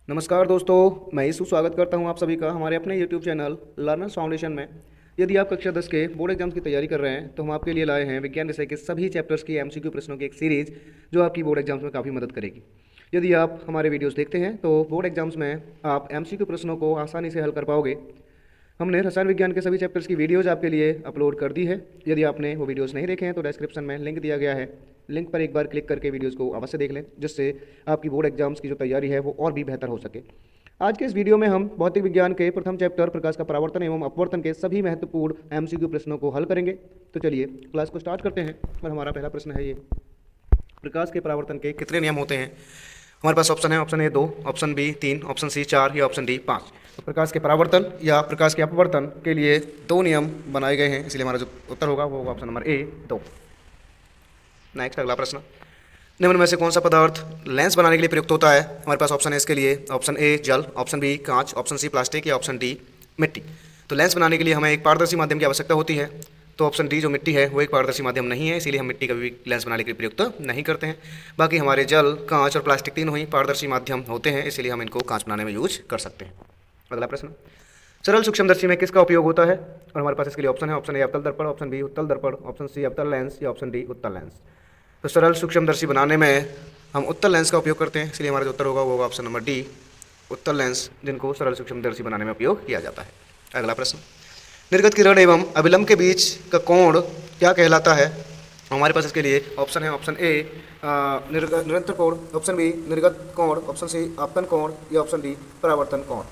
नमस्कार दोस्तों, मैं ईशु स्वागत करता हूं आप सभी का हमारे अपने YouTube चैनल लर्नर्स फाउंडेशन में। यदि आप कक्षा 10 के बोर्ड एग्जाम्स की तैयारी कर रहे हैं तो हम आपके लिए लाए हैं विज्ञान विषय के सभी चैप्टर्स की MCQ प्रश्नों की एक सीरीज जो आपकी बोर्ड एग्जाम्स में काफ़ी मदद करेगी। यदि आप हमारे वीडियोज़ देखते हैं तो बोर्ड एग्जाम्स में आप MCQ प्रश्नों को आसानी से हल कर पाओगे। हमने रसायन विज्ञान के सभी चैप्टर्स की वीडियोज़ आपके लिए अपलोड कर दी है। यदि आपने वो वीडियोज़ नहीं देखे हैं तो डिस्क्रिप्शन में लिंक दिया गया है, लिंक पर एक बार क्लिक करके वीडियोज़ को अवश्य देख लें, जिससे आपकी बोर्ड एग्जाम्स की जो तैयारी है वो और भी बेहतर हो सके। आज के इस वीडियो में हम भौतिक विज्ञान के प्रथम चैप्टर प्रकाश का परावर्तन एवं अपवर्तन के सभी महत्वपूर्ण MCQ प्रश्नों को हल करेंगे। तो चलिए क्लास को स्टार्ट करते हैं। और हमारा पहला प्रश्न है ये, प्रकाश के परावर्तन के कितने नियम होते हैं? हमारे पास ऑप्शन है, option A 2, option B 3, option C 4 या ऑप्शन डी 5। तो प्रकाश के परावर्तन या प्रकाश के अपवर्तन के लिए 2 नियम बनाए गए हैं, इसलिए हमारा जो उत्तर होगा वो होगा ऑप्शन नंबर ए 2। नेक्स्ट अगला प्रश्न, निम्न में से कौन सा पदार्थ लेंस बनाने के लिए प्रयुक्त होता है? हमारे पास ऑप्शन है इसके लिए, ऑप्शन ए जल, ऑप्शन बी कांच, ऑप्शन सी प्लास्टिक या ऑप्शन डी मिट्टी। तो लेंस बनाने के लिए हमें एक पारदर्शी माध्यम की आवश्यकता होती है, तो ऑप्शन डी जो मिट्टी है वो एक पारदर्शी माध्यम नहीं है, इसीलिए हम मिट्टी का भी लेंस बनाने के लिए प्रयुक्त नहीं करते हैं। बाकी हमारे जल, कांच और प्लास्टिक तीनों ही पारदर्शी माध्यम होते हैं, इसलिए हम इनको कांच बनाने में यूज कर सकते हैं। अगला प्रश्न, सरल सूक्ष्मदर्शी में किसका उपयोग होता है? और हमारे पास इसके लिए ऑप्शन है, ऑप्शन ए अवतल दर्पण, ऑप्शन बी उत्तल दर्पण, ऑप्शन सी अवतल लेंस या ऑप्शन डी उत्तल लेंस। तो सरल सूक्ष्मदर्शी बनाने में हम उत्तल लेंस का उपयोग करते हैं, इसलिए हमारा जो उत्तर होगा वो होगा ऑप्शन नंबर डी उत्तल लेंस, जिनको सरल सूक्ष्मदर्शी बनाने में उपयोग किया जाता है। अगला प्रश्न, निर्गत किरण एवं अभिलंब के बीच का कोण क्या कहलाता है? हमारे पास इसके लिए ऑप्शन है, ऑप्शन ए निरंतर कोण, ऑप्शन बी निर्गत कोण, ऑप्शन सी आपतन कोण या ऑप्शन डी परावर्तन कोण।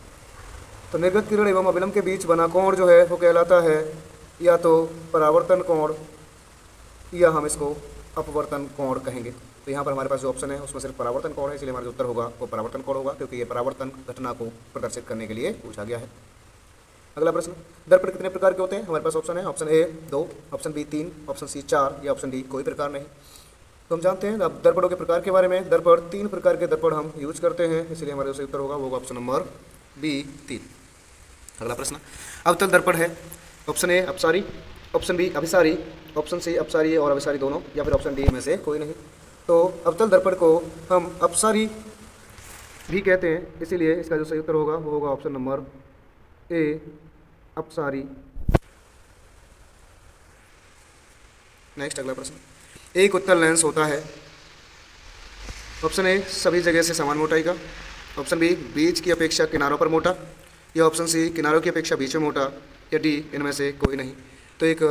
तो निर्गत किरण एवं अभिलंब के बीच बना कोण जो है वो कहलाता है या तो परावर्तन कोण या हम इसको अपवर्तन कोण कहेंगे। तो यहाँ पर हमारे पास जो ऑप्शन है उसमें सिर्फ परावर्तन कोण है, इसलिए हमारा जो उत्तर होगा वो परावर्तन कोण होगा, क्योंकि ये परावर्तन घटना को प्रदर्शित करने के लिए पूछा गया है। अगला प्रश्न, दर्पण कितने प्रकार के होते हैं? हमारे पास ऑप्शन है, option A 2, option B 3, option C 4 या ऑप्शन डी कोई प्रकार नहीं। तो हम जानते हैं अब दर्पणों के प्रकार के बारे में। दर्पण 3 प्रकार के दर्पण हम यूज करते हैं, इसलिए हमारा जो सही उत्तर होगा वो होगा ऑप्शन नंबर बी 3। अगला प्रश्न, अवतल दर्पण है, ऑप्शन ए अपसारी, ऑप्शन बी अभिसारी, ऑप्शन सी अपसारी और अभिसारी दोनों या फिर ऑप्शन डी में से कोई नहीं। तो अवतल दर्पण को हम अपसारी भी कहते हैं, इसीलिए इसका जो सही उत्तर होगा वो होगा ऑप्शन नंबर ए अपसारी। नेक्स्ट अगला प्रश्न, एक उत्तल लेंस होता है, ऑप्शन ए सभी जगह से समान मोटाई का, ऑप्शन बी बीच की अपेक्षा किनारों पर मोटा या ऑप्शन सी किनारों की अपेक्षा बीच में मोटा या डी इनमें से कोई नहीं। तो एक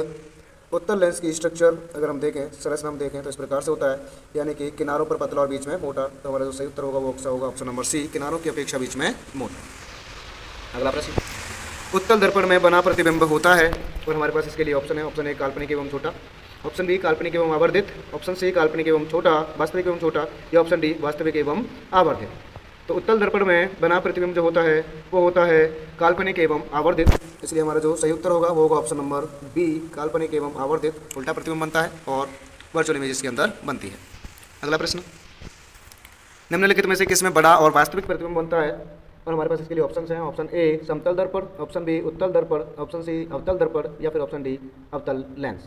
उत्तल लेंस की स्ट्रक्चर अगर हम देखें, संरचना हम देखें तो इस प्रकार से होता है, यानी कि किनारों पर पतला और बीच में मोटा। तो हमारा जो सही उत्तर होगा वो होगा ऑप्शन नंबर सी किनारों की अपेक्षा बीच में मोटा। अगला प्रश्न, उत्तल दर्पण में बना प्रतिबिंब होता है, और हमारे पास इसके लिए ऑप्शन है, ऑप्शन ए काल्पनिक एवं छोटा, ऑप्शन बी काल्पनिक एवं आवर्धित, ऑप्शन सी काल्पनिक एवं छोटा वास्तविक एवं छोटा या ऑप्शन डी वास्तविक एवं आवर्धित। तो उत्तल दर्पण में बना प्रतिबिंब जो होता है वो होता है काल्पनिक एवं आवर्धित, इसलिए हमारा जो सही उत्तर होगा वो होगा ऑप्शन नंबर बी काल्पनिक एवं आवर्धित। उल्टा प्रतिबिंब बनता है और वर्चुअल इमेज इसके अंदर बनती है। अगला प्रश्न, निम्नलिखित में से किसमें बड़ा और वास्तविक प्रतिबिंब बनता है? और हमारे पास इसके लिए ऑप्शन हैं, ऑप्शन ए समतल दर्पण, ऑप्शन बी उत्तल दर्पण, ऑप्शन सी अवतल दर्पण या फिर ऑप्शन डी अवतल लेंस।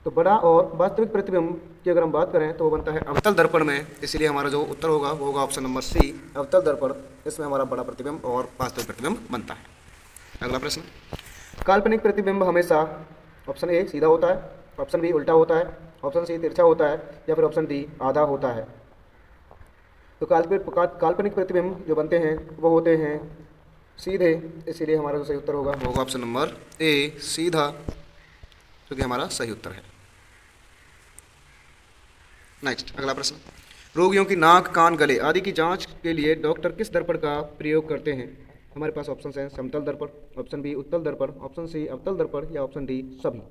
तो बड़ा और वास्तविक प्रतिबिंब की अगर हम बात करें तो वो बनता है अवतल दर्पण में, इसलिए हमारा जो उत्तर होगा वो होगा ऑप्शन नंबर सी अवतल दर्पण। इसमें हमारा बड़ा प्रतिबिंब और वास्तविक प्रतिबिंब बनता है। अगला प्रश्न, काल्पनिक प्रतिबिंब हमेशा ऑप्शन ए सीधा होता है, ऑप्शन बी उल्टा होता है, ऑप्शन सी तिरछा होता है या फिर ऑप्शन डी आधा होता है। तो काल्पनिक प्रतिबिंब जो बनते हैं वो होते हैं सीधे, इसीलिए हमारा जो सही उत्तर होगा वो होगा ऑप्शन नंबर ए सीधा, जो कि हमारा सही उत्तर है। नेक्स्ट अगला प्रश्न, रोगियों की नाक, कान, गले आदि की जांच के लिए डॉक्टर किस दर्पण का प्रयोग करते हैं? हमारे पास ऑप्शन हैं, समतल दर्पण, ऑप्शन बी उत्तल दर्पण, ऑप्शन सी अवतल दर्पण या ऑप्शन डी सभी।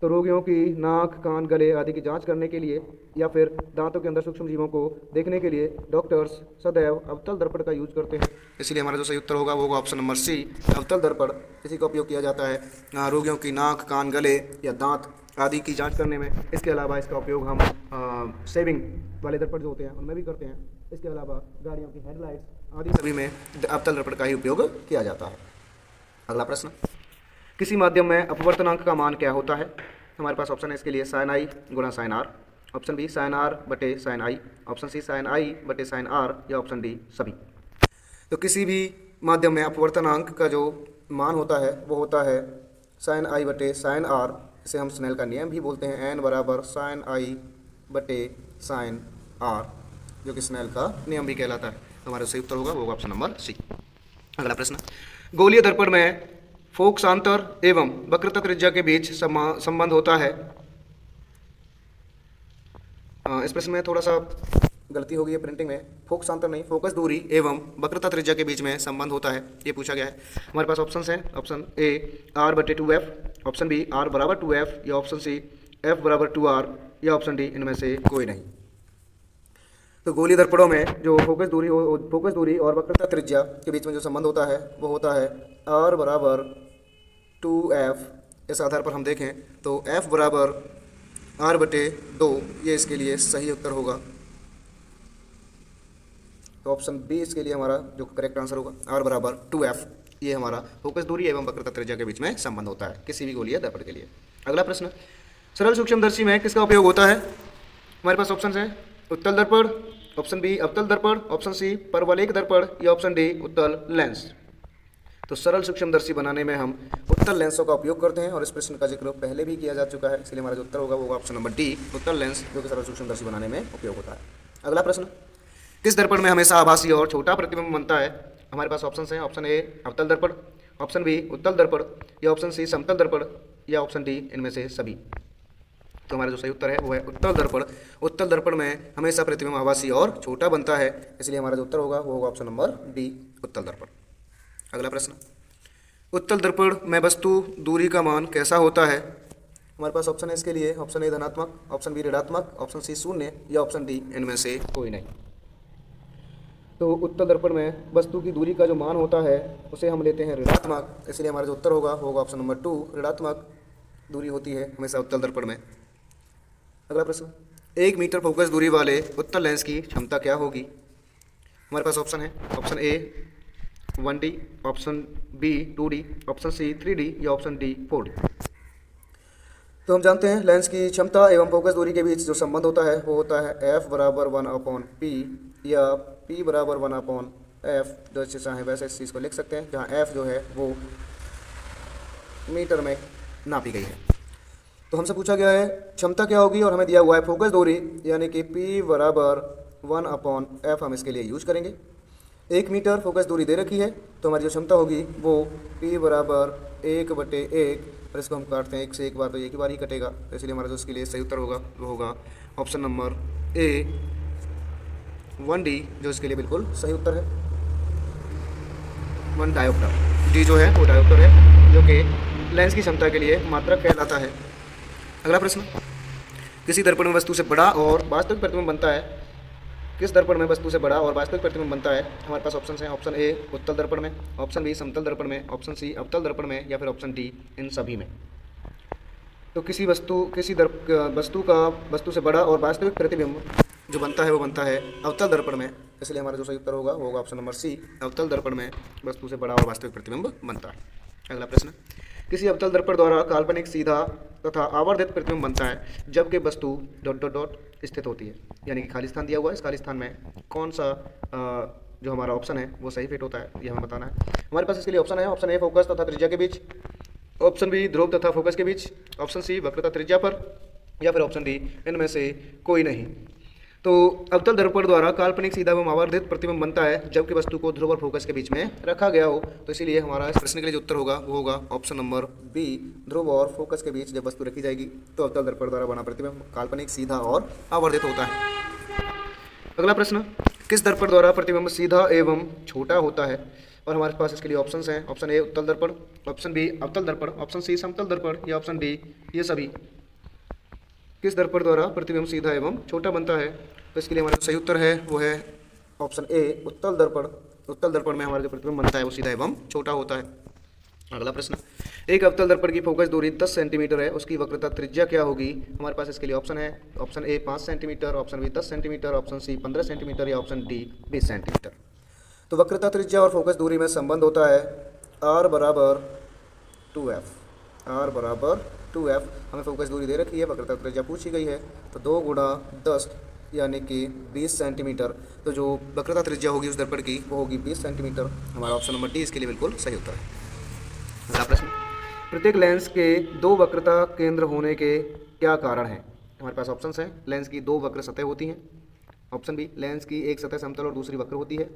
तो रोगियों की नाक, कान, गले आदि की जांच करने के लिए या फिर दांतों के अंदर सूक्ष्म जीवों को देखने के लिए डॉक्टर्स सदैव अवतल दर्पण का यूज करते हैं, इसलिए हमारा जो सही उत्तर होगा वो होगा ऑप्शन नंबर सी अवतल दर्पण। इसी का उपयोग किया जाता है रोगियों की नाक, कान, गले या दांत आदि की जांच करने में। इसके अलावा इसका उपयोग हम सेविंग वाले दर्पण जो होते हैं उनमें भी करते हैं। इसके अलावा गाड़ियों की हेडलाइट्स आदि सभी में अवतल दर्पण का ही उपयोग किया जाता है। अगला प्रश्न, किसी माध्यम में अपवर्तनांक का मान क्या होता है? हमारे पास ऑप्शन है इसके लिए साइन आई गुणा sine R, option B sine R बटे sine I, option C sine I बटे साइन आर, या ऑप्शन डी सभी। तो किसी भी माध्यम में अपवर्तनांक का जो मान होता है वो होता है साइन आई बटे साइन आर। इसे हम स्नेल का नियम भी बोलते हैं, एन बराबर साइन आई बटे साइन आर, जो कि स्नेल का नियम भी कहलाता है। तो हमारा सही उत्तर होगा वो ऑप्शन नंबर सी। अगला प्रश्न, गोलीय दर्पण में फोकसांतर एवं वक्रता त्रिज्या के बीच संबंध होता है। इस प्रश्न में थोड़ा सा गलती हो गई है प्रिंटिंग में, फोकसांतर नहीं, फोकस दूरी एवं वक्रता त्रिज्या के बीच में संबंध होता है, ये पूछा गया है। हमारे पास ऑप्शन है, ऑप्शन ए आर बटे 2f, ऑप्शन बी आर बराबर 2f, या ऑप्शन सी f बराबर 2r, या ऑप्शन डी इनमें से कोई नहीं। तो गोलीय दर्पणों में जो फोकस दूरी और वक्रता त्रिज्या के बीच में जो संबंध होता है वो होता है r बराबर 2f। इस आधार पर हम देखें तो f बराबर r बटे 2, ये इसके लिए सही उत्तर होगा। तो ऑप्शन बी इसके लिए हमारा जो करेक्ट आंसर होगा, r बराबर 2f, ये हमारा फोकस दूरी एवं वक्रता त्रिज्या के बीच में संबंध होता है किसी भी गोलीय दर्पण के लिए। अगला प्रश्न, सरल सूक्ष्मदर्शी में किसका उपयोग होता है? हमारे पास ऑप्शन है उत्तल दर्पण, ऑप्शन बी अवतल दर्पण, ऑप्शन सी परवलयिक दर्पण, या ऑप्शन डी उत्तल लेंस। तो सरल सूक्ष्मदर्शी बनाने में हम उत्तल लेंसों का उपयोग करते हैं और इस प्रश्न का जिक्र पहले भी किया जा चुका है, इसलिए हमारा जो उत्तर होगा वो ऑप्शन नंबर डी उत्तल लेंस, जो कि सरल सूक्ष्मदर्शी बनाने में उपयोग होता है। अगला प्रश्न, किस दर्पण में हमेशा आभासी और छोटा प्रतिबिंब बनता है? हमारे पास ऑप्शन है, ऑप्शन ए अवतल दर्पण, ऑप्शन बी उत्तल दर्पण, या ऑप्शन सी समतल दर्पण, या ऑप्शन डी इनमें से सभी। तो हमारा जो सही उत्तर है वो है उत्तल दर्पण। उत्तल दर्पण में हमेशा प्रतिबिंब आभासी और छोटा बनता है, इसलिए हमारा जो उत्तर होगा वो होगा ऑप्शन नंबर डी उत्तल दर्पण। अगला प्रश्न, उत्तल दर्पण में वस्तु दूरी का मान कैसा होता है? हमारे पास ऑप्शन है इसके लिए, ऑप्शन ए धनात्मक, ऑप्शन बी ऋणात्मक, ऑप्शन सी शून्य, या ऑप्शन डी इनमें से कोई नहीं। तो उत्तल दर्पण में वस्तु की दूरी का जो मान होता है उसे हम लेते हैं ऋणात्मक, इसलिए हमारा जो उत्तर होगा वो होगा ऑप्शन नंबर 2, ऋणात्मक दूरी होती है हमेशा उत्तल दर्पण में। अगला प्रश्न, 1 मीटर फोकस दूरी वाले उत्तल लेंस की क्षमता क्या होगी? हमारे पास ऑप्शन है, option A 1D, option B 2D, option C 3D, या ऑप्शन डी 4D। तो हम जानते हैं लेंस की क्षमता एवं फोकस दूरी के बीच जो संबंध होता है वो होता है f बराबर 1/p, या p बराबर 1/f, जो इससे चाहे वैसे इस चीज़ को लिख सकते हैं, जहाँ f जो है वो मीटर में नापी गई है। तो हमसे पूछा गया है क्षमता क्या होगी और हमें दिया हुआ है फोकस दूरी, यानी कि p बराबर 1/f हम इसके लिए यूज करेंगे। 1 मीटर फोकस दूरी दे रखी है, तो हमारी जो क्षमता होगी वो p बराबर 1/1, और इसको हम काटते हैं 1 से 1 बार तो एक ही बार ही कटेगा, तो इसलिए हमारा जो इसके लिए सही उत्तर होगा वो होगा ऑप्शन नंबर ए 1D, जो इसके लिए बिल्कुल सही उत्तर है। 1 डायोप्टर, डी जो है वो डायोप्टर है, जो कि लेंस की क्षमता के लिए मात्रक कहलाता है। अगला प्रश्न, किसी दर्पण में वस्तु से बड़ा और वास्तविक प्रतिबिंब बनता है? किस दर्पण में वस्तु से बड़ा और वास्तविक प्रतिबिंब बनता है? हमारे पास ऑप्शन हैं, ऑप्शन ए उत्तल दर्पण में, ऑप्शन बी समतल दर्पण में, ऑप्शन सी अवतल दर्पण में, या फिर ऑप्शन डी इन सभी में। तो किसी वस्तु से बड़ा और वास्तविक प्रतिबिंब जो बनता है वो बनता है अवतल दर्पण में, इसलिए हमारा जो सही उत्तर होगा वो होगा ऑप्शन नंबर सी, अवतल दर्पण में वस्तु से बड़ा और वास्तविक प्रतिबिंब बनता है। अगला प्रश्न, किसी अवतल दर्पण द्वारा काल्पनिक सीधा तथा आवर्धित प्रतिबिंब बनता है जबकि वस्तु ... स्थित होती है, यानी कि खाली स्थान दिया हुआ है, इस खाली स्थान में कौन सा जो हमारा ऑप्शन है वो सही फिट होता है, ये हमें बताना है। हमारे पास इसके लिए ऑप्शन है, ऑप्शन ए फोकस तथा त्रिज्या के बीच, ऑप्शन बी ध्रुव तथा फोकस के बीच, ऑप्शन सी वक्रता त्रिज्या पर, या फिर ऑप्शन डी इनमें से कोई नहीं। तो अवतल दर्पण द्वारा काल्पनिक सीधा एवं आवर्धित प्रतिबिंब बनता है जबकि वस्तु को ध्रुव और फोकस के बीच में रखा गया हो, तो इसीलिए हमारा इस प्रश्न के लिए जो उत्तर होगा वो होगा ऑप्शन नंबर बी, ध्रुव और फोकस के बीच जब वस्तु रखी जाएगी तो अवतल दर्पण द्वारा बना प्रतिबिंब काल्पनिक सीधा और आवर्धित होता है। अगला प्रश्न, किस दर्पण द्वारा प्रतिबिंब सीधा एवं छोटा होता है? और हमारे पास इसके लिए ऑप्शन हैं, ऑप्शन ए उत्तल दर्पण, ऑप्शन बी अवतल दर्पण, ऑप्शन सी समतल दर्पण, या ऑप्शन डी ये सभी। किस दर्पण द्वारा प्रतिबिंब सीधा एवं छोटा बनता है? तो इसके लिए हमारा सही उत्तर है वो है ऑप्शन ए उत्तल दर्पण। उत्तल दर्पण में हमारा जो प्रतिबिंब बनता है वो सीधा एवं छोटा होता है। अगला प्रश्न, एक अवतल दर्पण की फोकस दूरी 10 सेंटीमीटर है, उसकी वक्रता त्रिज्या क्या होगी? हमारे पास इसके लिए ऑप्शन है, option A 5 centimetre, option B 10 centimetre, option C 15 centimetre, या ऑप्शन डी 20 सेंटीमीटर। तो वक्रता त्रिज्या और फोकस दूरी में संबंध होता है r बराबर 2f, r बराबर 2f हमें फोकस दूरी दे रखी है, वक्रता त्रिज्या पूछी गई है, तो 2 गुणा 10 यानी कि 20 सेंटीमीटर। तो जो वक्रता त्रिज्या होगी उस दर्पण की वो होगी 20 सेंटीमीटर। हमारा ऑप्शन नंबर डी इसके लिए बिल्कुल सही उत्तर है। अगला प्रश्न, प्रत्येक लेंस के दो वक्रता केंद्र होने के क्या कारण हैं? हमारे पास ऑप्शंस हैं, लेंस की दो वक्र सतह होती हैं। ऑप्शन बी, लेंस की एक सतह समतल और दूसरी वक्र होती है।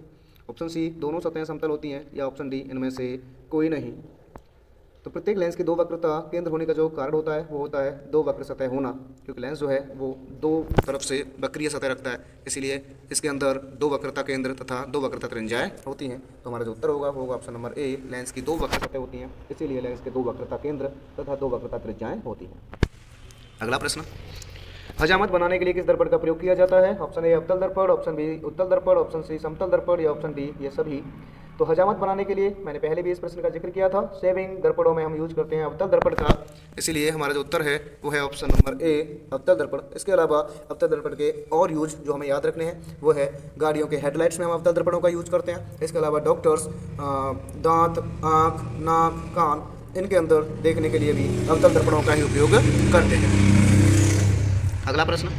ऑप्शन सी, दोनों सतहें समतल होती हैं। या ऑप्शन डी, इनमें से कोई नहीं। तो प्रत्येक लेंस के दो वक्रता केंद्र होने का जो कारण होता है वो होता है दो वक्र सतह होना, क्योंकि लेंस जो है वो दो तरफ से वक्रीय सतह रखता है, इसीलिए इसके अंदर दो वक्रता केंद्र तथा दो वक्रता त्रिज्याएं होती हैं। तो हमारा जो उत्तर होगा वो होगा ऑप्शन नंबर ए, लेंस की दो वक्र सतह होती हैं, इसीलिए लेंस के दो वक्रता केंद्र तथा दो वक्रता त्रिज्याएं होती हैं। अगला प्रश्न, हजामत बनाने के लिए किस दर्पण का प्रयोग किया जाता है? ऑप्शन ए अवतल दर्पण, ऑप्शन बी उत्तल दर्पण, ऑप्शन सी समतल दर्पण, या ऑप्शन डी ये सभी। तो हजामत बनाने के लिए मैंने पहले भी इस प्रश्न का जिक्र किया था, शेविंग दर्पणों में हम यूज करते हैं अवतल दर्पण का, इसीलिए हमारा जो उत्तर है वो है ऑप्शन नंबर ए अवतल दर्पण। इसके अलावा अवतल दर्पण के और यूज जो हमें याद रखने हैं वो है गाड़ियों के हेडलाइट्स में हम अवतल दर्पणों का यूज करते हैं। इसके अलावा डॉक्टर्स दांत, आँख, नाक, कान इनके अंदर देखने के लिए भी अवतल दर्पणों का ही उपयोग करते हैं। अगला प्रश्न,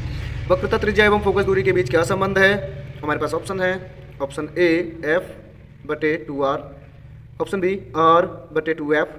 वक्रता त्रिज्या एवं फोकस दूरी के बीच क्या संबंध है? हमारे पास ऑप्शन है, ऑप्शन ए एफ बटे 2r, ऑप्शन बी r बटे 2f,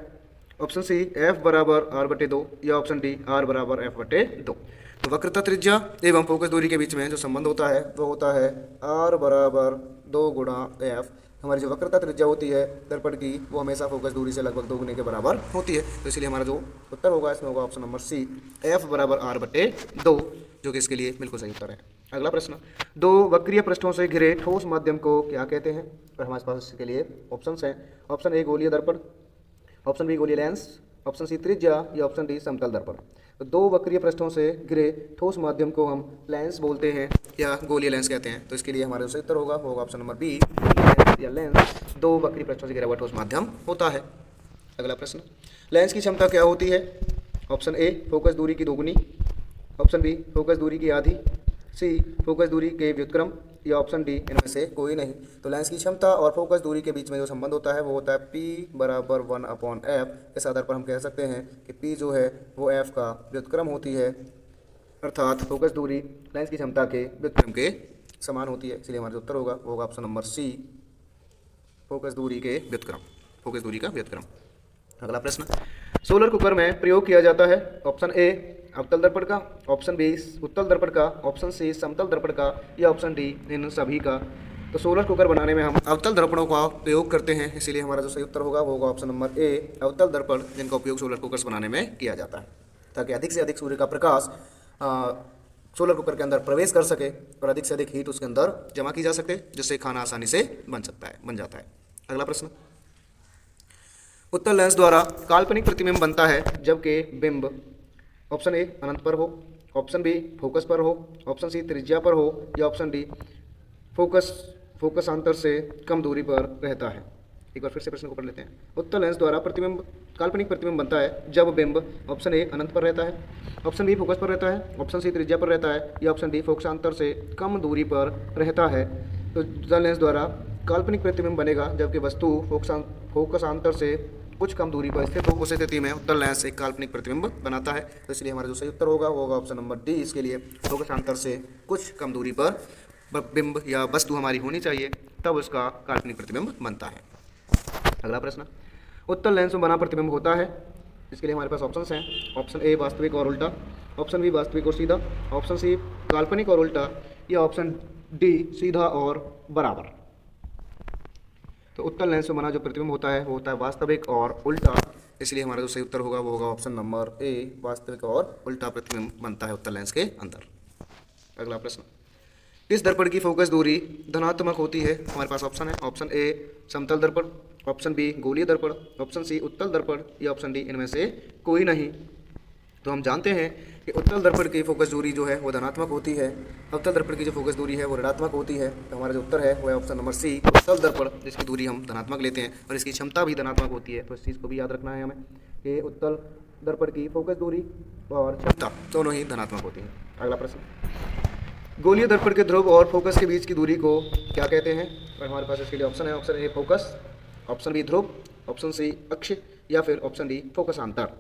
ऑप्शन सी f बराबर r बटे 2, या ऑप्शन डी r बराबर f बटे 2। तो वक्रता त्रिज्या एवं फोकस दूरी के बीच में जो संबंध होता है वो होता है r बराबर 2 गुणा f। हमारी जो वक्रता त्रिज्या होती है दर्पण की वो हमेशा फोकस दूरी से लगभग 2 गुने के बराबर होती है, तो इसलिए हमारा जो उत्तर होगा इसमें होगा ऑप्शन नंबर सी f बराबर r बटे 2, जो कि इसके लिए बिल्कुल सही उत्तर है। अगला प्रश्न, दो वक्रीय पृष्ठों से घिरे ठोस माध्यम को क्या कहते हैं? और हमारे पास इसके लिए ऑप्शंस हैं, ऑप्शन ए गोलीय दर्पण, ऑप्शन बी गोलीय लेंस, ऑप्शन सी त्रिज्या, या ऑप्शन डी समतल दर्पण। तो दो वक्रीय पृष्ठों से घिरे ठोस माध्यम को हम लेंस बोलते हैं या गोलीय लेंस कहते हैं, तो इसके लिए हमारे सही उत्तर होगा ऑप्शन नंबर बी या लेंस दो वक्रीय पृष्ठों से घिरा हुआ ठोस माध्यम होता है। अगला प्रश्न, लेंस की क्षमता क्या होती है? ऑप्शन ए फोकस दूरी की दोगुनी, ऑप्शन बी फोकस दूरी की आधी, सी फोकस दूरी के व्युत्क्रम, या ऑप्शन डी इनमें से कोई नहीं। तो लेंस की क्षमता और फोकस दूरी के बीच में जो संबंध होता है वो होता है P बराबर 1/f। इस आधार पर हम कह सकते हैं कि P जो है वो f का व्युत्क्रम होती है, अर्थात फोकस दूरी लेंस की क्षमता के व्युत्क्रम के समान होती है, इसलिए हमारा जो उत्तर होगा वो होगा ऑप्शन नंबर सी फोकस दूरी के व्युत्क्रम, फोकस दूरी का व्युत्क्रम। अगला प्रश्न, सोलर कुकर में प्रयोग किया जाता है, ऑप्शन ए अवतल दर्पण का, ऑप्शन बी उत्तल दर्पण का, ऑप्शन सी समतल दर्पण का, या ऑप्शन डी इन सभी का। तो सोलर कुकर बनाने में हम अवतल दर्पणों का प्रयोग करते हैं, इसीलिए हमारा जो सही उत्तर होगा वो होगा ऑप्शन नंबर ए अवतल दर्पण, जिनका उपयोग सोलर कुकर्स बनाने में किया जाता है, ताकि अधिक से अधिक सूर्य का प्रकाश सोलर कुकर के अंदर प्रवेश कर सके और अधिक से अधिक हीट उसके अंदर जमा की जा सके, जिससे खाना आसानी से बन जाता है। अगला प्रश्न, उत्तल लेंस द्वारा काल्पनिक प्रतिबिंब बनता है जबकि बिंब ऑप्शन ए अनंत पर हो, ऑप्शन बी फोकस पर हो, ऑप्शन सी त्रिज्या पर हो, या ऑप्शन डी फोकसांतर से कम दूरी पर रहता है। एक बार फिर से प्रश्न को पढ़ लेते हैं। उत्तल लेंस द्वारा काल्पनिक प्रतिबिंब बनता है जब बिंब ऑप्शन ए अनंत पर रहता है, ऑप्शन बी फोकस पर रहता है, ऑप्शन सी त्रिज्या पर रहता है, या ऑप्शन डी फोकसांतर से कम दूरी पर रहता है। तो उत्तल लेंस द्वारा काल्पनिक प्रतिबिंब बनेगा जबकि वस्तु फोकसांतर से कुछ कम दूरी पर स्थित हो, उस स्थिति में उत्तल लेंस एक काल्पनिक प्रतिबिंब बनाता है। तो इसलिए हमारा जो सही उत्तर होगा वो होगा ऑप्शन नंबर डी, इसके लिए फोकसांतर से कुछ कम दूरी पर बिंब या वस्तु हमारी होनी चाहिए, तब उसका काल्पनिक प्रतिबिंब बनता है। अगला प्रश्न, उत्तल लेंस में बना प्रतिबिंब होता है, इसके लिए हमारे पास ऑप्शंस हैं, ऑप्शन ए वास्तविक और उल्टा, ऑप्शन बी वास्तविक और सीधा, ऑप्शन सी काल्पनिक और उल्टा, या ऑप्शन डी सीधा और बराबर। तो उत्तल लेंस में बना जो प्रतिबिंब होता है वो होता है वास्तविक और उल्टा, इसलिए हमारा जो सही उत्तर होगा वो होगा ऑप्शन नंबर ए वास्तविक और उल्टा प्रतिबिंब बनता है उत्तल लेंस के अंदर। अगला प्रश्न, किस दर्पण की फोकस दूरी धनात्मक होती है? हमारे पास ऑप्शन है, ऑप्शन ए समतल दर्पण, ऑप्शन बी गोलीय दर्पण, ऑप्शन सी उत्तल दर्पण, या ऑप्शन डी इनमें से कोई नहीं। तो हम जानते हैं कि उत्तल दर्पण की फोकस दूरी जो है वो धनात्मक होती है, अवतल दर्पण की जो फोकस दूरी है वो ऋणात्मक होती है। तो हमारा जो उत्तर है वो है ऑप्शन नंबर सी उत्तल दर्पण, जिसकी दूरी हम धनात्मक लेते हैं और इसकी क्षमता भी धनात्मक होती है। तो इस चीज़ को भी याद रखना है हमें कि उत्तल दर्पण की फोकस दूरी और क्षमता दोनों ही धनात्मक होती है। अगला प्रश्न, गोलीय दर्पण के ध्रुव और फोकस के बीच की दूरी को क्या कहते हैं? और हमारे पास इसके लिए ऑप्शन है, option A focus, option B ध्रुव, ऑप्शन सी अक्ष, या फिर ऑप्शन डी फोकसांतर।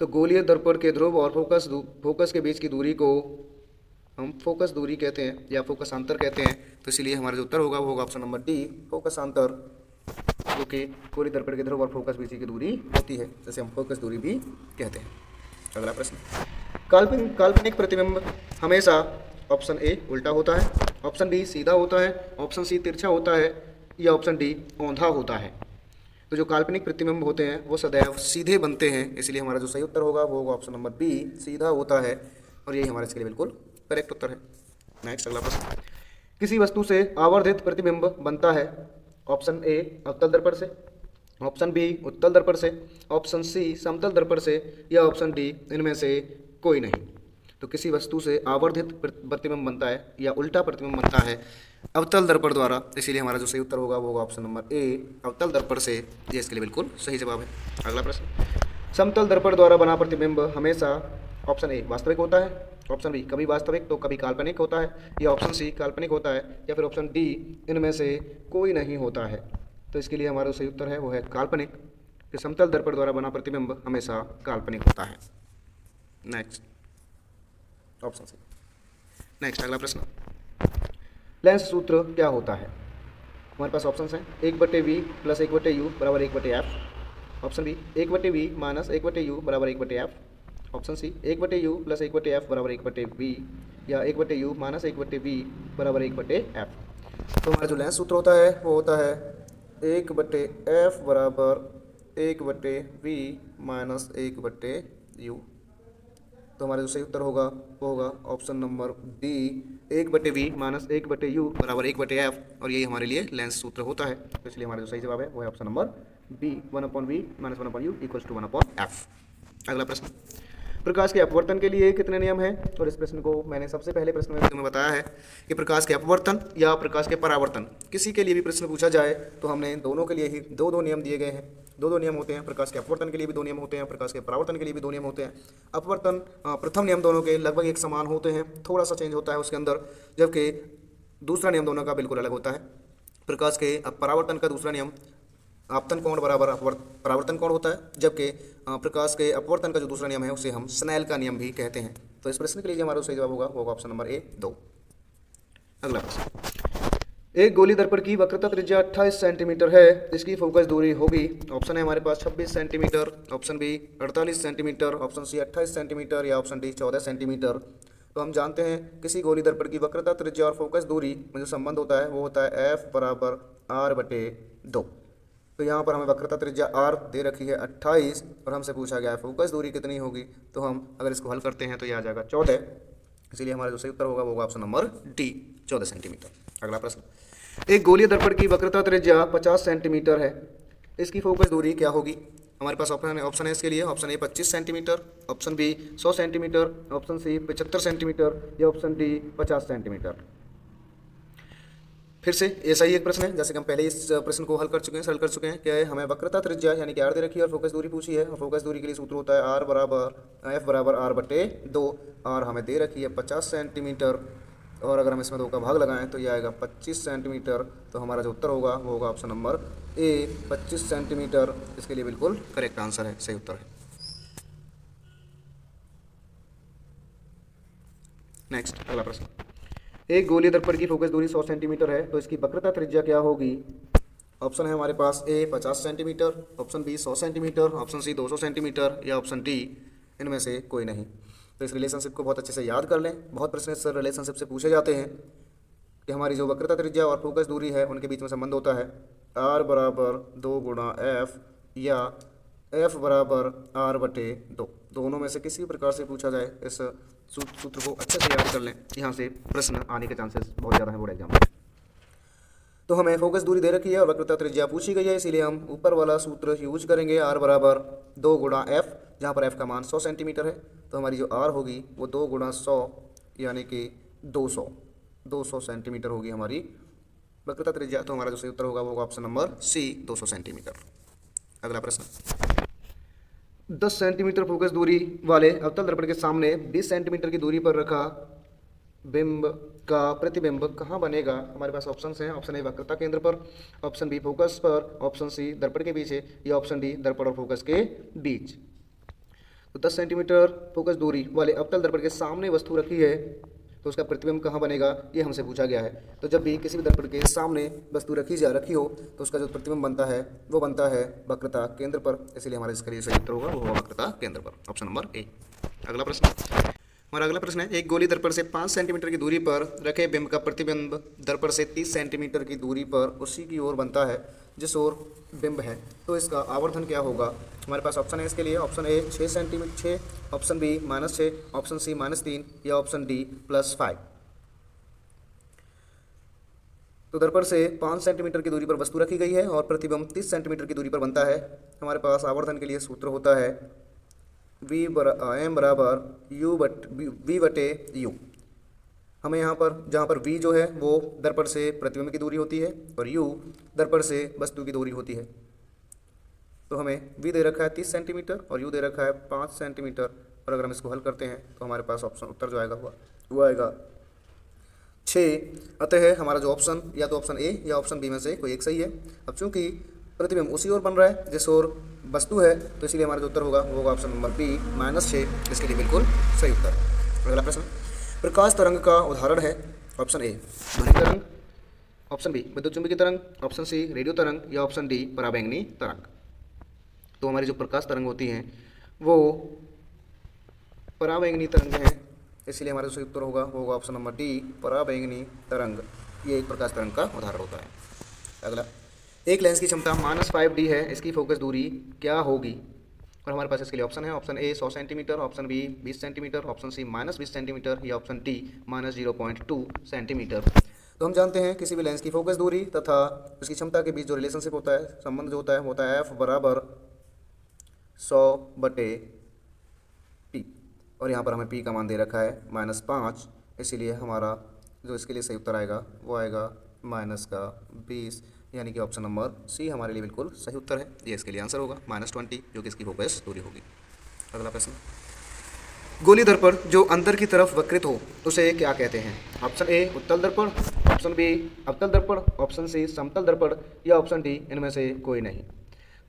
तो गोलीय दर्पण के ध्रुव और फोकस के बीच की दूरी को हम फोकस दूरी कहते हैं या फोकसांतर कहते हैं। तो इसलिए हमारा जो उत्तर होगा वो होगा ऑप्शन नंबर डी, फोकसांतर, जो कि गोलीय दर्पण के ध्रुव और फोकस बीच की दूरी होती है, जैसे हम फोकस दूरी भी कहते हैं। अगला प्रश्न, काल्पनिक प्रतिबिंब हमेशा ऑप्शन ए उल्टा होता है, ऑप्शन बी सीधा होता है, ऑप्शन सी तिरछा होता है या ऑप्शन डी औंधा होता है। तो जो काल्पनिक प्रतिबिंब होते हैं वो सदैव सीधे बनते हैं, इसलिए हमारा जो सही उत्तर होगा वो होगा ऑप्शन नंबर बी, सीधा होता है, और यही हमारे इसके लिए बिल्कुल करेक्ट उत्तर है। नेक्स्ट अगला प्रश्न, किसी वस्तु से आवर्धित प्रतिबिंब बनता है, ऑप्शन ए अवतल दर्पण से, ऑप्शन बी उत्तल दर्पण से, ऑप्शन सी समतल दर्पण से या ऑप्शन डी इनमें से कोई नहीं। तो किसी वस्तु से आवर्धित प्रतिबिंब बनता है या उल्टा प्रतिबिंब बनता है अवतल दर्पण द्वारा, इसीलिए हमारा जो सही उत्तर होगा वो होगा ऑप्शन नंबर ए, अवतल दर्पण से। ये इसके लिए बिल्कुल सही जवाब है। अगला प्रश्न, समतल दर्पण द्वारा बना प्रतिबिंब हमेशा ऑप्शन ए वास्तविक होता है, ऑप्शन बी कभी वास्तविक तो कभी काल्पनिक होता है, या ऑप्शन सी काल्पनिक होता है, या फिर ऑप्शन डी इनमें से कोई नहीं होता है। तो इसके लिए हमारा सही उत्तर है वो है काल्पनिक, कि समतल दर्पण द्वारा बना प्रतिबिंब हमेशा काल्पनिक होता है। Next option C. नेक्स्ट अगला प्रश्न, लेंस सूत्र क्या होता है? हमारे पास ऑप्शन हैं 1/v प्लस 1/u बराबर 1/f, option B 1/v minus 1/u बराबर 1/f, option C 1/u plus 1/f बराबर 1/v या 1/u माइनस 1/v बराबर 1/f। तो हमारा जो लेंस सूत्र होता है वो होता है 1/f बराबर 1/v माइनस 1/u। तो हमारा जो सही उत्तर होगा वो होगा option number D, 1/v minus 1/u बराबर 1/f, और यही हमारे लिए लेंस सूत्र होता है। तो इसलिए हमारा जो सही जवाब है वो है option number B, 1/v minus 1/u equals to 1/f। अगला प्रश्न, प्रकाश के अपवर्तन के लिए कितने नियम हैं? और इस प्रश्न को मैंने सबसे पहले प्रश्न में तुम्हें बताया है कि प्रकाश के अपवर्तन या प्रकाश के परावर्तन, किसी के लिए भी प्रश्न पूछा जाए तो हमने दोनों के लिए ही दो नियम दिए गए हैं। दो नियम होते हैं, प्रकाश के अपवर्तन के लिए भी 2 नियम होते हैं, प्रकाश के परावर्तन के लिए भी 2 नियम होते हैं। अपवर्तन प्रथम नियम दोनों के लगभग एक समान होते हैं, थोड़ा सा चेंज होता है उसके अंदर, जबकि दूसरा नियम दोनों का बिल्कुल अलग होता है। प्रकाश के परावर्तन का दूसरा नियम आपतन कोण बराबर परावर्तन कोण होता है, जबकि प्रकाश के अपवर्तन का जो दूसरा नियम है उसे हम स्नेल का नियम भी कहते हैं। तो इस प्रश्न के लिए हमारा सही जवाब होगा ऑप्शन नंबर ए, 2। अगला प्रश्न, एक गोली दर्पण की वक्रता त्रिज्या 28 सेंटीमीटर है, इसकी फोकस दूरी होगी, ऑप्शन है हमारे पास 26 centimetre, option B 48 centimetre, option C 28 centimetre या ऑप्शन डी 14 सेंटीमीटर। तो हम जानते हैं किसी गोली दर्पण की वक्रता त्रिज्या और फोकस दूरी में जो संबंध होता है वो होता है F बराबर R/2। तो यहाँ पर हमें वक्रता त्रिज्या R दे रखी है 28 और हमसे पूछा गया है फोकस दूरी कितनी होगी। तो हम अगर इसको हल करते हैं तो ये आ जाएगा 14, इसीलिए हमारा जो सही उत्तर होगा वो होगा ऑप्शन नंबर डी, 14 सेंटीमीटर। अगला प्रश्न, एक गोलीय दर्पण की वक्रता त्रिज्या 50 सेंटीमीटर है, इसकी फोकस दूरी क्या होगी? हमारे पास ऑप्शन है इसके लिए, option A 25 centimetre, option B 100 centimetre, option C 75 centimetre या ऑप्शन डी 50 सेंटीमीटर। फिर से ऐसा ही एक प्रश्न है जैसे कि हम पहले इस प्रश्न को हल कर चुके हैं, सरल कर चुके हैं। क्या है, हमें वक्रता त्रिज्या यानी कि R दे रखी है और फोकस दूरी पूछी है, और फोकस दूरी के लिए सूत्र होता है F बराबर R/2। R हमें दे रखी है 50 सेंटीमीटर, और अगर हम इसमें 2 का भाग लगाएं तो ये आएगा 25 सेंटीमीटर। तो हमारा जो उत्तर होगा वो होगा ऑप्शन नंबर ए, 25 सेंटीमीटर। इसके लिए बिल्कुल करेक्ट आंसर है, सही उत्तर है। नेक्स्ट अगला प्रश्न, एक गोलीय दर्पण की फोकस दूरी 100 सेंटीमीटर है, तो इसकी वक्रता त्रिज्या क्या होगी? ऑप्शन है हमारे पास A 50 centimetre, option B 100 centimetre, option C 200 centimetre या ऑप्शन डी इनमें से कोई नहीं। तो इस रिलेशनशिप को बहुत अच्छे से याद कर लें, बहुत प्रश्न इस रिलेशनशिप से पूछे जाते हैं कि हमारी जो वक्रता त्रिज्या और फोकस दूरी है उनके बीच में संबंध होता है R बराबर 2 गुणा F या F बराबर R/2। दोनों में से किसी भी प्रकार से पूछा जाए, इस सूत्र को अच्छे से याद कर लें, यहाँ से प्रश्न आने के चांसेस बहुत ज़्यादा हैं बोर्ड एग्जाम में। तो हमें फोकस दूरी दे रखी है और वक्रता त्रिज्या पूछी गई है, इसीलिए हम ऊपर वाला सूत्र यूज करेंगे R बराबर 2 गुणा F, जहाँ पर F का मान 100 सेंटीमीटर है। तो हमारी जो R होगी वो 2 गुणा 100 यानी कि 200 सेंटीमीटर होगी हमारी वक्रता त्रिज्या। तो हमारा जो सही उत्तर होगा वो ऑप्शन नंबर सी, 200 सेंटीमीटर। अगला प्रश्न, 10 सेंटीमीटर फोकस दूरी वाले अवतल दर्पण के सामने 20 सेंटीमीटर की दूरी पर रखा बिंब का प्रतिबिंब कहाँ बनेगा? हमारे पास ऑप्शन हैं, ऑप्शन ए वक्रता केंद्र पर, ऑप्शन बी फोकस पर, ऑप्शन सी दर्पण के पीछे या ऑप्शन डी दर्पण और फोकस के बीच। तो 10 सेंटीमीटर फोकस दूरी वाले अवतल दर्पण के सामने वस्तु रखी है तो उसका प्रतिबिंब कहाँ बनेगा, ये हमसे पूछा गया है। तो जब भी किसी भी दर्पण के सामने वस्तु रखी हो तो उसका जो प्रतिबिंब बनता है वो बनता है वक्रता केंद्र पर, इसलिए हमारा इसका सही उत्तर होगा वो होगा वक्रता केंद्र पर, ऑप्शन नंबर ए। अगला प्रश्न, हमारा अगला प्रश्न है, एक गोली दर्पण से 5 सेंटीमीटर की दूरी पर रखे बिंब का प्रतिबिंब दर्पण से 30 सेंटीमीटर की दूरी पर उसी की ओर बनता है जिस ओर बिंब है, तो इसका आवर्धन क्या होगा। हमारे पास ऑप्शन है इसके लिए, option A 6 centimetre 6, option B -6, option C -3 या ऑप्शन डी +5। तो दर्पण से 5 सेंटीमीटर की दूरी पर वस्तु रखी गई है और प्रतिबिंब 30 सेंटीमीटर की दूरी पर बनता है। हमारे पास आवर्धन के लिए सूत्र होता है m बराबर v/u। हमें यहाँ पर जहाँ पर v जो है वो दर्पण से प्रतिबिंब की दूरी होती है और u दर्पण से वस्तु की दूरी होती है। तो हमें v दे रखा है 30 सेंटीमीटर और u दे रखा है 5 सेंटीमीटर, और अगर हम इसको हल करते हैं तो हमारे पास ऑप्शन उत्तर जो आएगा वो आएगा 6। अतः हमारा जो ऑप्शन या तो ऑप्शन ए या ऑप्शन बी में से कोई एक सही है। अब चूंकि प्रतिबिंब उसी ओर बन रहा है जिस ओर वस्तु है तो इसीलिए हमारा जो उत्तर होगा वो होगा ऑप्शन नंबर बी -6, इसके लिए बिल्कुल सही उत्तर। अगला प्रश्न, प्रकाश तरंग का उदाहरण है, ऑप्शन ए ध्वनि तरंग, ऑप्शन बी विद्युत चुंबकीय तरंग, ऑप्शन सी रेडियो तरंग या ऑप्शन डी पराबैंगनी तरंग। तो हमारी जो प्रकाश तरंग होती हैं वो पराबैंगनी तरंग है, इसलिए हमारा जो सही उत्तर होगा वो होगा ऑप्शन नंबर डी पराबैंगनी तरंग। ये एक प्रकाश तरंग का उदाहरण होता है। अगला, एक लेंस की क्षमता -5D है, इसकी फोकस दूरी क्या होगी। और हमारे पास इसके लिए ऑप्शन है, option A 100 centimetre, option B 20 centimetre, option C -20 centimetre या ऑप्शन डी -0.2 सेंटीमीटर। तो हम जानते हैं किसी भी लेंस की फोकस दूरी तथा उसकी क्षमता के बीच जो रिलेशनशिप होता है, संबंध जो होता है F बराबर 100/P, और यहाँ पर हमें P का मान दे रखा है -5, इसीलिए हमारा जो इसके लिए सही उत्तर आएगा वो आएगा -20, यानी कि ऑप्शन नंबर सी हमारे लिए बिल्कुल सही उत्तर है। ये इसके लिए आंसर होगा -20, जो कि इसकी फोकस दूरी होगी। अगला प्रश्न, गोली दर्पण जो अंदर की तरफ वक्रित हो उसे क्या कहते हैं। ऑप्शन ए उत्तल दर्पण, ऑप्शन बी अवतल दर्पण, ऑप्शन सी समतल दर्पण या ऑप्शन डी इनमें से कोई नहीं।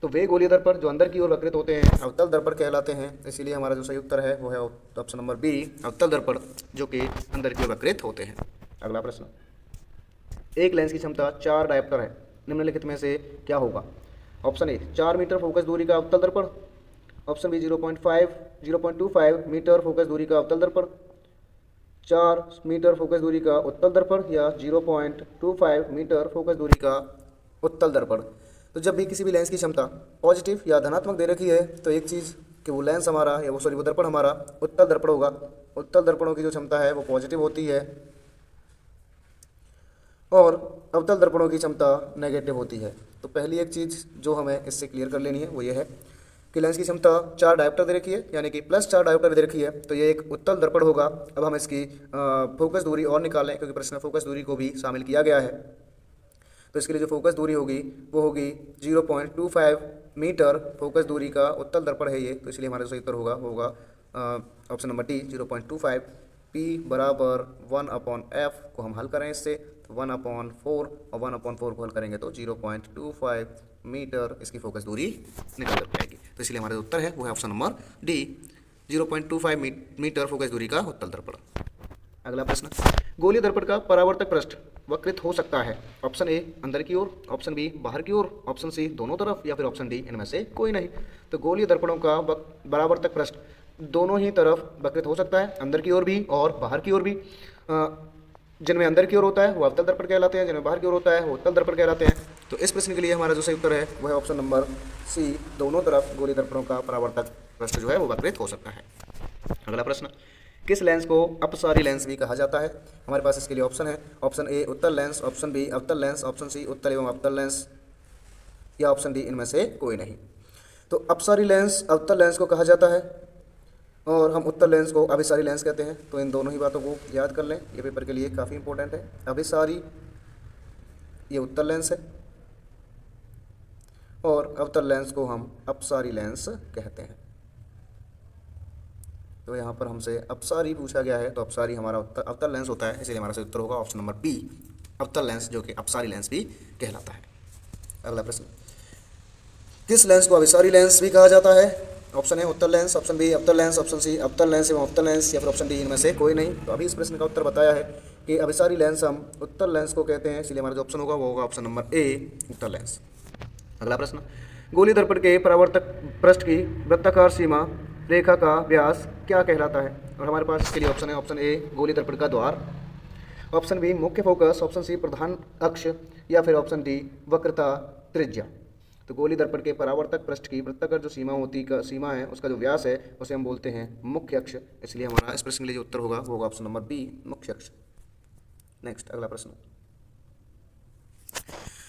तो वे गोली दर्पण जो अंदर की ओर वक्रित होते हैं अवतल दर्पण कहलाते हैं, इसीलिए हमारा जो सही उत्तर है वो है ऑप्शन नंबर बी अवतल दर्पण जो कि अंदर की ओर वक्रित होते हैं। अगला प्रश्न, एक लेंस की क्षमता 4 डायोप्टर है, निम्नलिखित में से क्या होगा। ऑप्शन ए 4 मीटर फोकस दूरी का अवतल दर्पण, ऑप्शन बी 0.25 मीटर फोकस दूरी का अवतल दर्पण, 4 मीटर फोकस दूरी का उत्तल दर्पण या 0.25 मीटर फोकस दूरी का उत्तल दर्पण। तो जब भी किसी भी लेंस की क्षमता पॉजिटिव या धनात्मक दे रखी है तो एक चीज़ कि वो लेंस हमारा या वो दर्पण हमारा उत्तल दर्पण होगा। उत्तल दर्पणों की जो क्षमता है वो पॉजिटिव होती है और अवतल दर्पणों की क्षमता नेगेटिव होती है। तो पहली एक चीज़ जो हमें इससे क्लियर कर लेनी है वो ये है कि लेंस की क्षमता 4 डायोप्टर दे रखी है, यानी कि +4 डायोप्टर दे रखी है, तो ये एक उत्तल दर्पण होगा। अब हम इसकी फोकस दूरी और निकालें क्योंकि प्रश्न में फोकस दूरी को भी शामिल किया गया है। तो इसके लिए जो फोकस दूरी होगी वो होगी 0.25 मीटर फोकस दूरी का उत्तल दर्पण है ये, तो इसलिए हमारा सही उत्तर होगा वो होगा ऑप्शन नंबर डी 0.25। P बराबर 1/f को हम हल करें इससे तो 1/4 और 1/4 को हल करेंगे तो 0.25 मीटर इसकी फोकस दूरी निकल कर जाएगी। तो इसलिए हमारा जो उत्तर है वो है option number D 0.25 metre focus दूरी का उत्तल दर्पण। अगला प्रश्न, गोलीय दर्पण का परावर्तक पृष्ठ वक्रित हो सकता है। ऑप्शन ए अंदर की ओर, ऑप्शन बी बाहर की ओर, ऑप्शन सी दोनों तरफ या फिर ऑप्शन डी इनमें से कोई नहीं। तो गोलीय दर्पणों का परावर्तक पृष्ठ दोनों ही तरफ वक्रित हो सकता है, अंदर की ओर भी और बाहर की ओर भी। जिनमें अंदर की ओर होता है वो अवतल दर्पण कहलाते हैं, जिनमें बाहर की ओर होता है वो उत्तल दर्पण कहलाते हैं। तो इस प्रश्न के लिए हमारा जो सही उत्तर है वह है ऑप्शन नंबर सी, दोनों तरफ गोलीय दर्पणों का परावर्तक पृष्ठ जो है वो वक्रित हो सकता है। अगला प्रश्न, किस लेंस को अपसारी लेंस भी कहा जाता है। हमारे पास इसके लिए ऑप्शन है, ऑप्शन ए उत्तल लेंस, ऑप्शन बी अवतल लेंस, ऑप्शन सी उत्तल एवं अवतल लेंस या ऑप्शन डी इनमें से कोई नहीं। तो अपसारी लेंस अवतल लेंस को कहा जाता है और हम उत्तल लेंस को अभिसारी लेंस कहते हैं। तो इन दोनों ही बातों को याद कर लें, ये पेपर के लिए काफ़ी इंपॉर्टेंट है। अभिसारी ये उत्तल लेंस है और अवतल लेंस को हम अपसारी लेंस कहते हैं। तो यहाँ पर हमसे अपसारी पूछा गया है, तो अपसारी हमारा अवतल लेंस होता है, इसलिए हमारा सही उत्तर होगा ऑप्शन नंबर बी अवतल लेंस, जो कि अपसारी लेंस भी कहलाता है। अगला प्रश्न, किस लेंस को अभिसारी लेंस भी कहा जाता है। ऑप्शन है उत्तर लेंस, ऑप्शन बी अवतल लेंस, ऑप्शन सी अवतल लेंस एवं अवतल लेंस, या फिर ऑप्शन डी इनमें से कोई नहीं। तो अभी इस प्रश्न का उत्तर बताया है कि अभिसारी लेंस हम उत्तल लेंस को कहते हैं, इसलिए हमारा जो ऑप्शन होगा वो होगा ऑप्शन नंबर ए उत्तल लेंस। अगला प्रश्न, गोली दर्पण के परावर्तक पृष्ठ की वृत्ताकार सीमा रेखा का व्यास क्या कहलाता है? और हमारे पास इसके लिए ऑप्शन है, ऑप्शन ए गोली दर्पण का द्वार, ऑप्शन बी मुख्य फोकस, ऑप्शन सी प्रधान अक्ष, या फिर ऑप्शन डी वक्रता त्रिज्या। तो गोली दर्पण के परावर्तक पृष्ठ की वृत्ताकार जो सीमा है उसका जो व्यास है उसे हम बोलते हैं मुख्य अक्ष, इसलिए हमारा इस प्रश्न के लिए जो उत्तर होगा वो होगा ऑप्शन नंबर बी मुख्य अक्ष। नेक्स्ट अगला प्रश्न,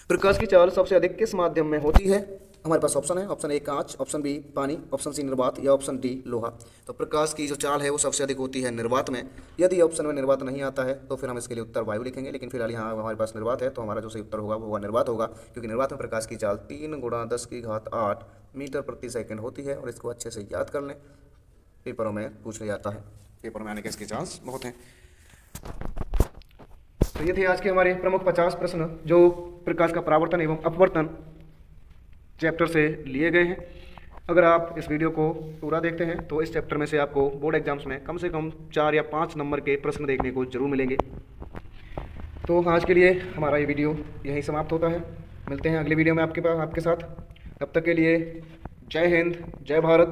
प्रकाश की चाल सबसे अधिक किस माध्यम में होती है? हमारे पास ऑप्शन है, ऑप्शन ए कांच, ऑप्शन बी पानी, ऑप्शन सी निर्वात, या ऑप्शन डी लोहा। तो प्रकाश की जो चाल है वो सबसे अधिक होती है निर्वात में। यदि ऑप्शन में निर्वात नहीं आता है तो फिर हम इसके लिए उत्तर वायु लिखेंगे, लेकिन फिलहाल यहाँ हमारे पास निर्वात है, तो हमारा जो सही उत्तर होगा वो होगा निर्वात होगा, क्योंकि निर्वात में प्रकाश की चाल 3 × 10⁸ मीटर प्रति सेकेंड होती है। और इसको अच्छे से याद कर लें, पेपरों में पूछ लिया जाता है, पेपर में आने के इसके चांस बहुत हैं। तो ये थे आज के हमारे प्रमुख 50 प्रश्न जो प्रकाश का परावर्तन एवं अपवर्तन चैप्टर से लिए गए हैं। अगर आप इस वीडियो को पूरा देखते हैं तो इस चैप्टर में से आपको बोर्ड एग्जाम्स में कम से कम 4 या 5 नंबर के प्रश्न देखने को जरूर मिलेंगे। तो आज के लिए हमारा ये वीडियो यहीं समाप्त होता है। मिलते हैं अगले वीडियो में आपके साथ। तब तक के लिए जय हिंद, जय भारत,